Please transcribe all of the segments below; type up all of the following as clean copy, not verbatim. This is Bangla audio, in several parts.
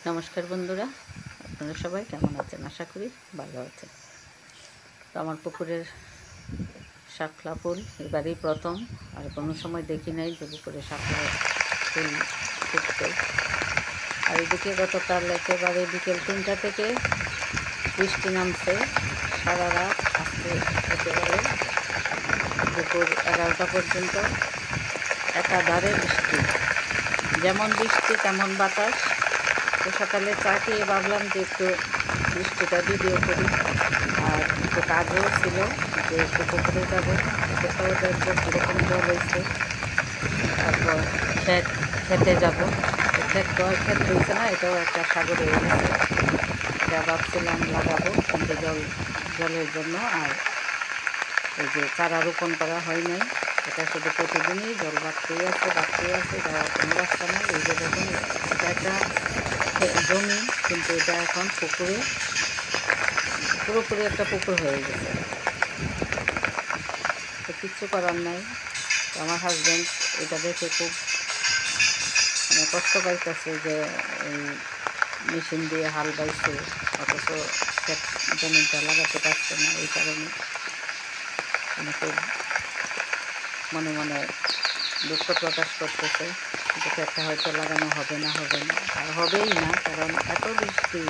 নমস্কার বন্ধুরা, আপনারা সবাই কেমন আছেন? আশা করি ভালো আছেন। তো আমার পুকুরের শাপলা ফুল এবারেই প্রথম, আর কোনো সময় দেখি নাই যে পুকুরে শাপলা ফুল ফুটছে। আর এদিকে গতকাল একেবারে বিকেল 3টা থেকে বৃষ্টি নামছে সারা রাত, আজকে একেবারে দুপুর 11টা পর্যন্ত একাধারে বৃষ্টি। যেমন বৃষ্টি তেমন বাতাস। তো সকালে চা খেয়ে ভাবলাম যে একটু বৃষ্টিটা ভিডিও করি, আর একটু কাজও ছিল যে একটু পুকুরে যাবো, কোথাও দেখবো কীরকম জল হয়েছে, তারপর খেতে যাবো। ক্ষেত তো আর ক্ষেত হয়েছে না, এটাও একটা সাগর হয়ে গেছে। যা ভাবছিলাম লাগাবো, কিন্তু জলের জন্য আর এই যে চারা রোপণ করা হয় নাই। এটা শুধু প্রতিদিনই জল বাড়তেই আছে, যাওয়ার কোনো রাস্তা নেই। এই যে দেখুন, এটা একটা জমি, কিন্তু এটা এখন পুরোপুরি একটা পুকুর হয়ে গেছে। তো কিচ্ছু করার নাই। তো আমার হাজব্যান্ড এটা দেখে খুব কষ্ট পাইতেছে যে এই মেশিন দিয়ে হাল বাইছে, অথচ জমিটা লাগাতে পারছে না। এই কারণে খুব মনে মনে দুঃখ প্রকাশ করতেছে যে ক্ষেতটা হয়তো লাগানো হবে না, আর হবেই না, কারণ এত বৃষ্টি,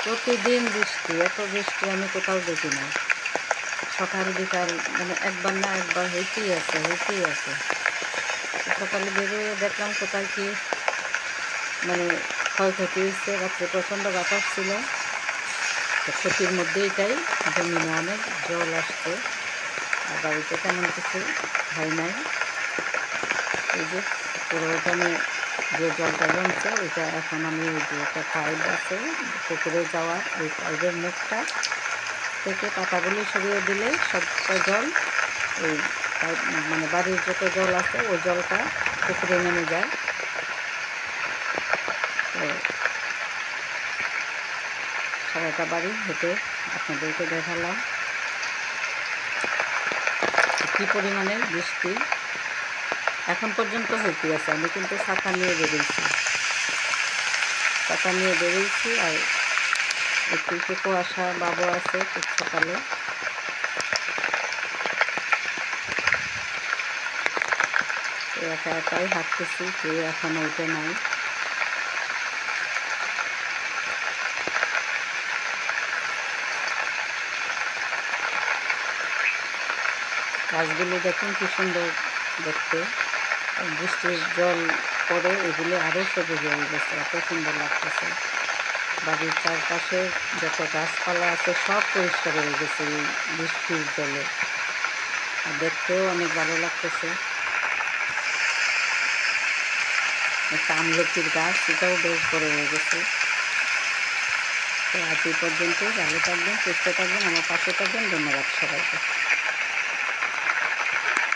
প্রতিদিন বৃষ্টি, এত বৃষ্টি আমি কোথাও দেখি না। সকাল বিকাল একবার না একবার হইতেই আছে। সকালে বেরোয় দেখলাম কোথায় কি ক্ষয়ক্ষতি হয়েছে। রাত্রে প্রচণ্ড বাতাস ছিল, তো ক্ষতির মধ্যে এটাই জমিনে অনেক জল আসছে, আর বাড়িতে তেমন কিছু হয় নাই। এই যে পুরো ওখানে যে জলটা জমছে, ওইটা এখন আমি ওই যে একটা পাইপ আছে পুকুরে যাওয়ার, ওই পাইপের মুখটা থেকে পাতাগুলি সরিয়ে দিলে সবটা জল ওই বাড়ির যত জল আছে ওই জলটা পুকুরে নেমে যায়। তো সারাটা বাড়ি হেঁটে আপনাদেরকে দেখালাম কী পরিমাণে বৃষ্টি এখন পর্যন্ত হইতে আছে। আমি কিন্তু ছাতা নিয়ে বেরিয়েছি, আর একটু কুয়াশা ভাবও আছে খুব সকালে। একা একাই হাঁটতেছি, কেউ এখনো উঠে নাই। গাছগুলো দেখুন কি সুন্দর দেখতে, বৃষ্টির জল পড়ে এগুলো আরও সবুজ হয়ে গেছে, এত সুন্দর লাগতেছে। বাড়ির চারপাশে যত গাছপালা আছে সব পরিষ্কার হয়ে গেছে এই বৃষ্টির জলে, দেখতেও অনেক ভালো লাগতেছে। একটা আমলকির গাছ, এটাও বেশ বড় হয়ে গেছে। তো আজ এই পর্যন্ত, ভালো থাকবেন, সুস্থ থাকবেন, আমার পাশে থাকবেন। ধন্যবাদ সবাইকে।